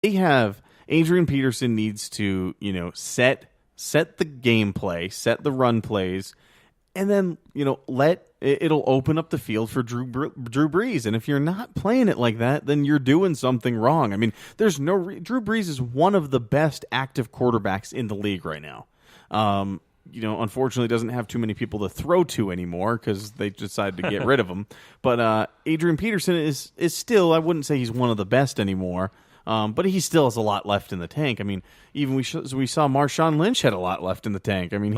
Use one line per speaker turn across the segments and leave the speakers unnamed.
they have Adrian Peterson needs to, set the gameplay, set the run plays, and then, it'll open up the field for Drew Brees. And if you're not playing it like that, then you're doing something wrong. I mean, there's Drew Brees is one of the best active quarterbacks in the league right now. Unfortunately doesn't have too many people to throw to anymore because they decided to get rid of him. But Adrian Peterson is still, I wouldn't say he's one of the best anymore, but he still has a lot left in the tank. I mean, even we saw Marshawn Lynch had a lot left in the tank. I mean,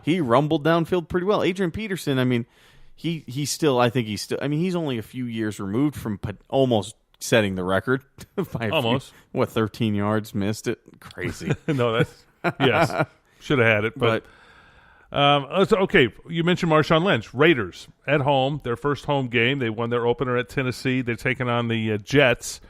he rumbled downfield pretty well. Adrian Peterson, I mean, he's only a few years removed from almost setting the record. By
almost.
13 yards, missed it. Crazy.
No, yes. Should have had it, but okay. You mentioned Marshawn Lynch. Raiders at home, their first home game. They won their opener at Tennessee. They're taking on the Jets.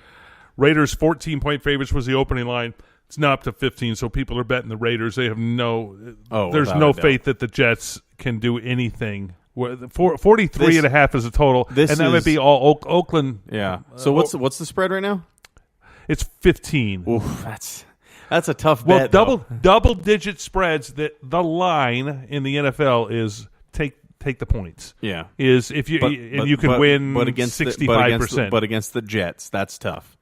Raiders 14-point favorites was the opening line. It's now up to 15, so people are betting the Raiders. They have there's no faith that the Jets can do anything. 43.5 is a total, and that might be all Oakland.
Yeah. So what's the spread right now?
It's 15.
Oof, that's a tough bet.
Well, double-digit spreads. That the line in the NFL is take the points.
Yeah,
is if you you can win 65%.
But against the Jets, that's tough.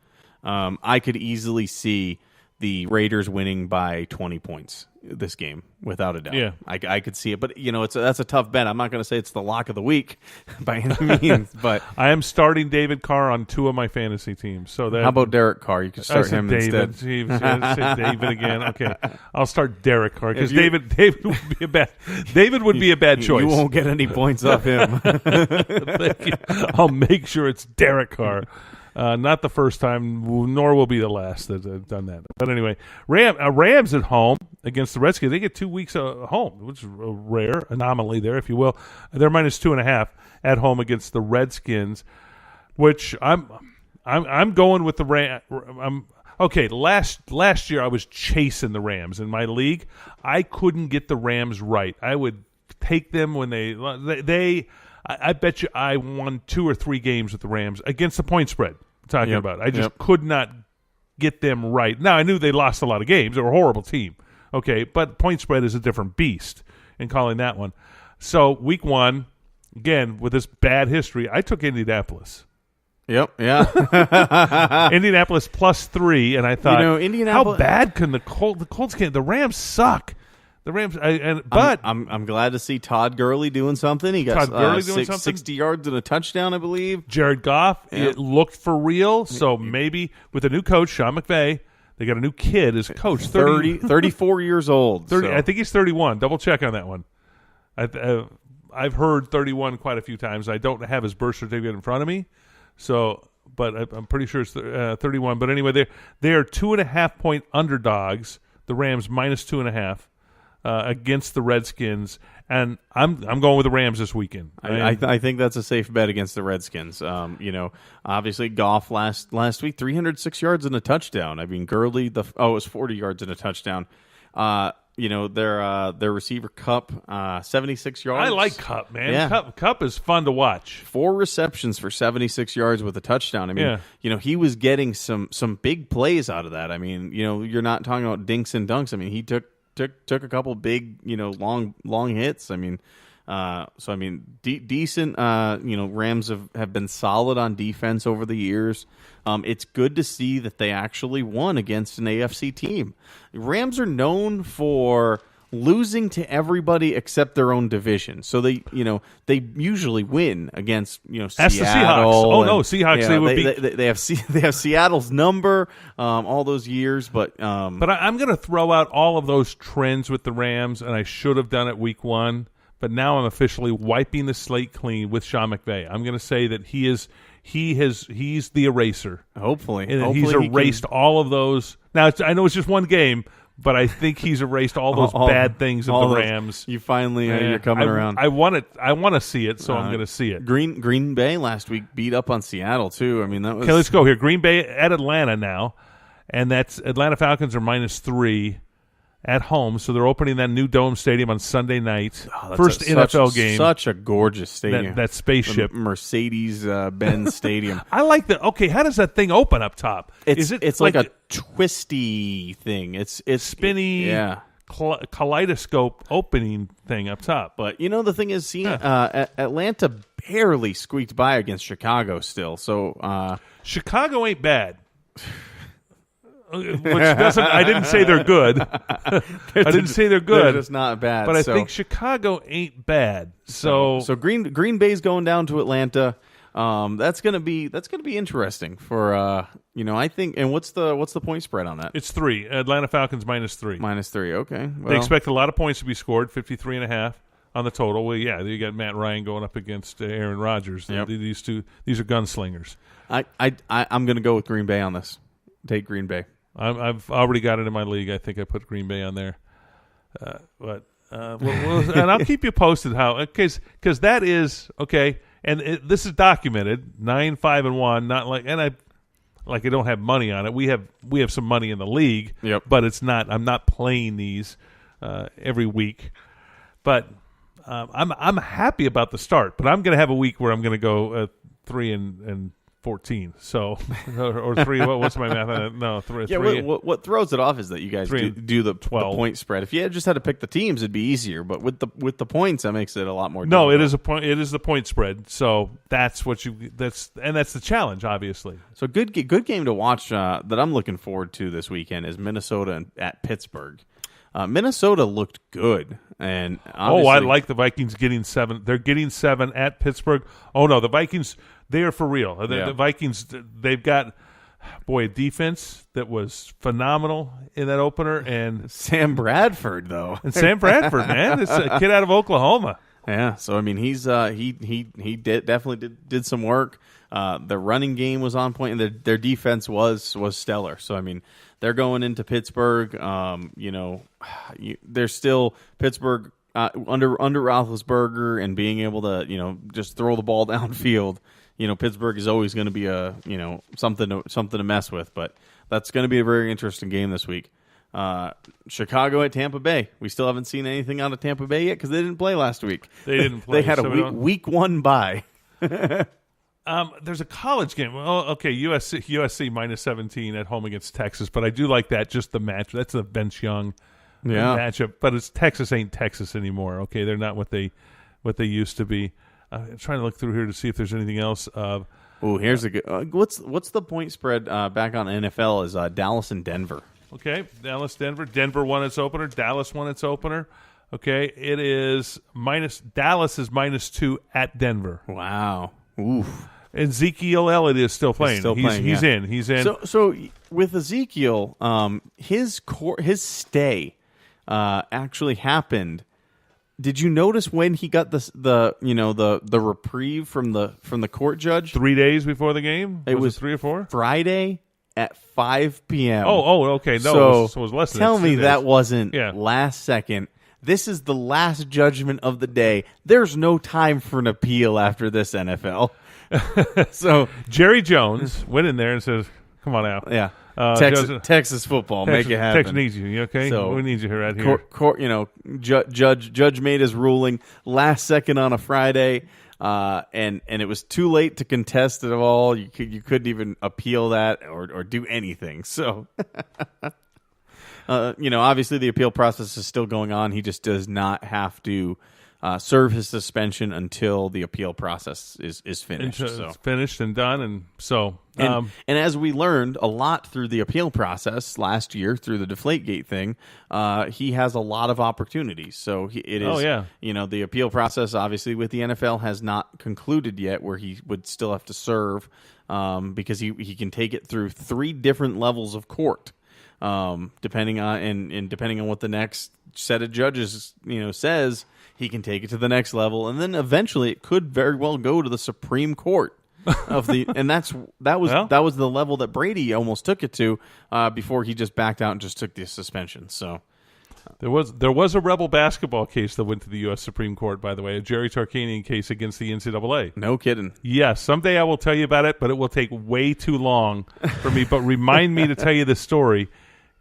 I could easily see the Raiders winning by 20 points this game, without a doubt.
Yeah.
I could see it. But, that's a tough bet. I'm not going to say it's the lock of the week by any means. But
I am starting David Carr on 2 of my fantasy teams. So
how about Derek Carr? You could start him
David.
instead.
David again. Okay, I'll start Derek Carr because David would be a bad choice.
You won't get any points off him.
I'll make sure it's Derek Carr. Not the first time, nor will be the last that have done that. But anyway, Rams at home against the Redskins. They get 2 weeks at home, which is a rare anomaly there, if you will. They're minus 2.5 at home against the Redskins, which I'm going with the Rams. Okay, last year I was chasing the Rams in my league. I couldn't get the Rams right. I would take them when they I bet you I won 2 or 3 games with the Rams against the point spread. Talking about, I just could not get them right. Now I knew they lost a lot of games; they were a horrible team. Okay, but point spread is a different beast in calling that one. So week 1, again with this bad history, I took Indianapolis.
Yep. Yeah.
Indianapolis +3, and I thought,
Indianapolis,
how bad can the Colts can? The Rams suck. The Rams,
I'm glad to see Todd Gurley doing something. He got 60 yards and a touchdown, I believe.
Jared Goff, it looked for real. So maybe with a new coach, Sean McVay, they got a new kid as coach.
34 years old.
30, so. I think he's 31. Double check on that one. I've heard 31 quite a few times. I don't have his birth certificate in front of me, but I'm pretty sure it's 31. But anyway, they are 2.5-point underdogs. The Rams minus 2.5. Against the Redskins, and I'm going with the Rams this weekend.
I think that's a safe bet against the Redskins. Obviously Goff last week 306 yards and a touchdown. I mean Gurley it was 40 yards and a touchdown. Their receiver Kupp 76 yards.
I like Kupp, man.
Yeah.
Kupp is fun to watch.
4 receptions for 76 yards with a touchdown. I mean, he was getting some big plays out of that. I mean, you're not talking about dinks and dunks. I mean, he took a couple big, long hits. I mean, decent. Rams have been solid on defense over the years. It's good to see that they actually won against an AFC team. Rams are known for losing to everybody except their own division. So they usually win against Seattle.
That's the Seahawks. Oh no, Seahawks.
They have Seattle's number all those years, but
I'm going to throw out all of those trends with the Rams, and I should have done it week 1, but now I'm officially wiping the slate clean with Sean McVay. I'm going to say that he's the eraser.
Hopefully,
he's erased all of those. Now I know it's just one game. But I think he's erased all those bad things of the Rams.
You finally, you're coming around.
I want to see it, so I'm going to see it.
Green Bay last week beat up on Seattle too. I mean, that was
okay. Let's go here. Green Bay at Atlanta now, and that's Atlanta Falcons are -3, at home. So they're opening that new Dome Stadium on Sunday night. First
such
NFL game.
Such a gorgeous stadium.
That spaceship.
The Mercedes-Benz Stadium.
I like that. Okay, how does that thing open up top?
It's like a twisty thing. It's
spinny.
Yeah.
Kaleidoscope opening thing up top.
But the thing is, Atlanta barely squeaked by against Chicago still. So
Chicago ain't bad. Which doesn't. I didn't say they're good. I didn't say they're good.
They're just not bad.
But I think Chicago ain't bad. So
Green Bay's going down to Atlanta. That's gonna be interesting for I think. And what's the point spread on that?
It's 3. Atlanta Falcons -3.
-3. Okay. Well,
they expect a lot of points to be scored. 53.5 on the total. Well, yeah, you got Matt Ryan going up against Aaron Rodgers.
Yep.
These are gunslingers.
I'm gonna go with Green Bay on this. Take Green Bay.
I've already got it in my league. I think I put Green Bay on there. And I'll keep you posted how, because that is okay. And this is documented 9-5-1. Not like, and I don't have money on it. We have some money in the league.
Yep.
But it's not. I'm not playing these every week. But I'm happy about the start. But I'm going to have a week where I'm going to go 3-14. So or 3. What's my math? No, 3.
Yeah.
3.
What throws it off is that you guys do the
12.
The point spread. If you just had to pick the teams, it'd be easier. But with the points, that makes it a lot more.
No,
difficult.
it is a point. It is the point spread. So that's what that's the challenge, obviously.
So good game to watch that I'm looking forward to this weekend is Minnesota at Pittsburgh. Minnesota looked good, and
I like the Vikings getting 7. They're getting 7 at Pittsburgh. Oh no, the Vikings, they are for real. The Vikings, they've got a defense that was phenomenal in that opener, and
Sam Bradford though,
man, it's a kid out of Oklahoma.
Yeah, so I mean, he's he definitely did some work. The running game was on point, and their defense was stellar. So I mean, they're going into Pittsburgh. They're still Pittsburgh under Roethlisberger and being able to just throw the ball downfield. Pittsburgh is always going to be something to mess with. But that's going to be a very interesting game this week. Chicago at Tampa Bay. We still haven't seen anything out of Tampa Bay yet because they didn't play last week.
They didn't play.
They had a week 1 bye.
There's a college game. Well, okay, USC -17 at home against Texas, but I do like that. Just the match. That's a Vince Young matchup. But it's Texas ain't Texas anymore. Okay, they're not what they used to be. I'm trying to look through here to see if there's anything else.
Here's a good. What's the point spread back on NFL is Dallas and Denver.
Okay, Dallas, Denver. Denver won its opener. Dallas won its opener. Okay, it is Dallas is -2 at Denver.
Wow. Oof.
And Ezekiel Elliott is still playing. He's in.
So with Ezekiel, his stay actually happened. Did you notice when he got the reprieve from the court judge?
3 days before the game?
It was
3 or 4?
Friday at 5 p.m.
Oh, okay. No, so it was less than
tell me
2 days.
that wasn't last second. This is the last judgment of the day. There's no time for an appeal after this, NFL. So
Jerry Jones went in there and says, "Come on out."
Yeah. Texas football, make it happen.
Texas needs you. Okay, so we need you right here.
Judge made his ruling last second on a Friday, and it was too late to contest it at all. You couldn't even appeal that or do anything. So, obviously the appeal process is still going on. He just does not have to serve his suspension until the appeal process is finished.
It's finished and done, and so.
And as we learned a lot through the appeal process last year through the Deflategate thing, he has a lot of opportunities. So the appeal process obviously with the NFL has not concluded yet, where he would still have to serve because he can take it through 3 different levels of court, depending on what the next set of judges says. He can take it to the next level, and then eventually it could very well go to the Supreme Court of the. And that was the level that Brady almost took it to before he just backed out and just took the suspension. So
there was a rebel basketball case that went to the U.S. Supreme Court, by the way, a Jerry Tarkanian case against the NCAA.
No kidding.
Yes, someday I will tell you about it, but it will take way too long for me. But remind me to tell you this story,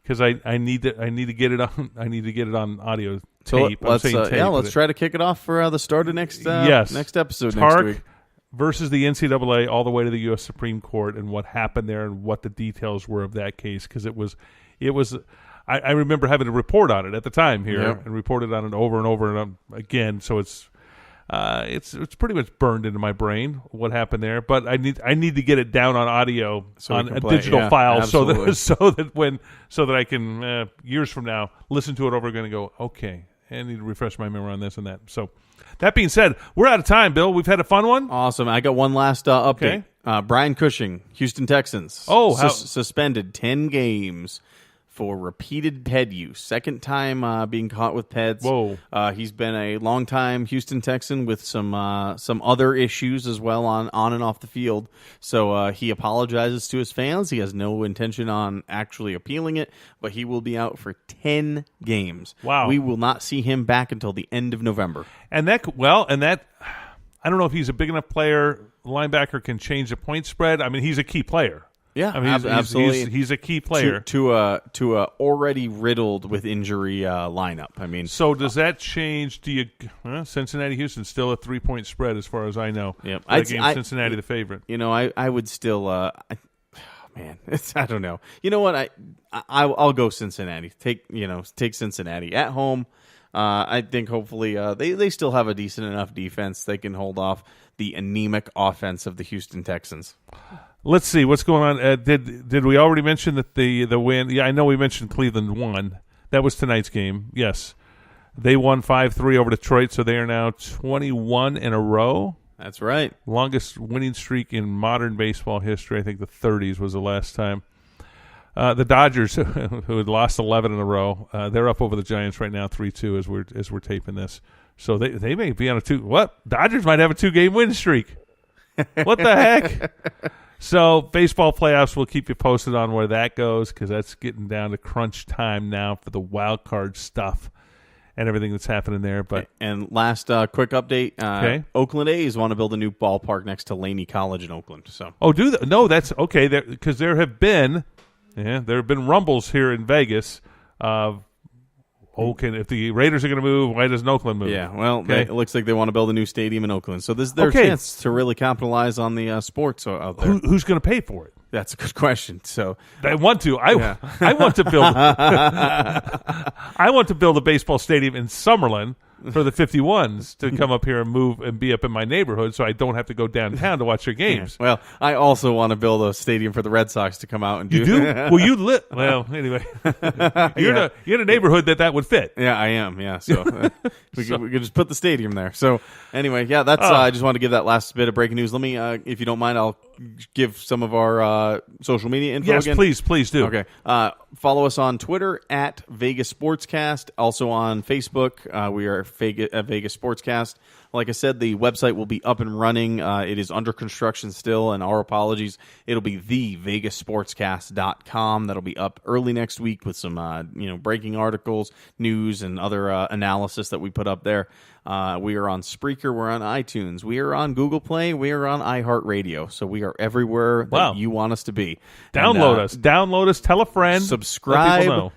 because I need to get it on audio tape.
So let's try to kick it off for the start of next episode
Tark
next week.
Versus the NCAA all the way to the U.S. Supreme Court and what happened there and what the details were of that case, because it was. I remember having to report on it at the time here and reported on it over and over and again. So it's pretty much burned into my brain what happened there. But I need to get it down on audio on a digital file so that I can years from now listen to it over again and go, okay, I need to refresh my memory on this and that. So that being said, we're out of time, Bill. We've had a fun one.
Awesome. I got one last update.
Okay.
Brian Cushing, Houston Texans. Suspended 10 games for repeated ped use. Second time being caught with peds.
Whoa.
He's been a long-time Houston Texan with some other issues as well on and off the field. So he apologizes to his fans. He has no intention on actually appealing it, but he will be out for 10 games.
Wow.
We will not see him back until the end of November.
And that I don't know if he's a big enough player. Linebacker can change the point spread. I mean, he's a key player.
Yeah,
I mean,
absolutely.
He's a key player
to a already riddled with injury lineup. I mean,
so does that change? Cincinnati Houston still a 3-point spread as far as I know.
Yeah,
Cincinnati the favorite.
I would still. Man, I don't know. You know what? I'll go Cincinnati. Take Cincinnati at home. I think hopefully they still have a decent enough defense. They can hold off the anemic offense of the Houston Texans.
Let's see what's going on. Did we already mention that the win? Yeah, I know we mentioned Cleveland won. That was tonight's game. Yes, they won 5-3 over Detroit, so they are now 21 in a row.
That's right.
Longest winning streak in modern baseball history. I think the 30s was the last time. The Dodgers, who had lost 11 in a row, they're up over the Giants right now, 3-2 as we're taping this. So they may be on a Dodgers might have a 2-game win streak. What the heck? So baseball playoffs, we'll keep you posted on where that goes, because that's getting down to crunch time now for the wild card stuff and everything that's happening there. But
and last quick update: Oakland A's want to build a new ballpark next to Laney College in Oakland. So
no, that's okay. Because there have been rumbles here in Vegas of. If the Raiders are going to move, why doesn't Oakland move?
Yeah, well, it looks like they want to build a new stadium in Oakland. So this is their chance to really capitalize on the sports out there.
Who's going to pay for it?
That's a good question. So
I want to. I want to build. I want to build a baseball stadium in Summerlin for the 51s to come up here and move and be up in my neyborhood, so I don't have to go downtown to watch their games.
Yeah. Well, I also want to build a stadium for the Red Sox to come out and do.
You do? Well, anyway, you're in a neighborhood that would fit.
Yeah, I am. Yeah, so we could just put the stadium there. So anyway, yeah, that's. I just wanted to give that last bit of breaking news. Let me, if you don't mind, I'll give some of our social media info again.
Yes, please do.
Okay. Follow us on Twitter at Vegas Sportscast. Also on Facebook, we are Vegas Sportscast. Like I said, the website will be up and running. It is under construction still, and our apologies. It'll be thevegassportscast.com. That'll be up early next week with some breaking articles, news, and other analysis that we put up there. We are on Spreaker. We're on iTunes. We are on Google Play. We are on iHeartRadio. So we are everywhere that you want us to be.
Download us. Tell a friend.
Subscribe,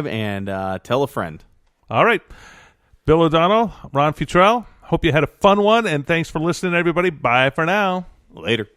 and tell a friend.
All right. Bill O'Donnell, Ron Futrell. Hope you had a fun one, and thanks for listening, everybody. Bye for now.
Later.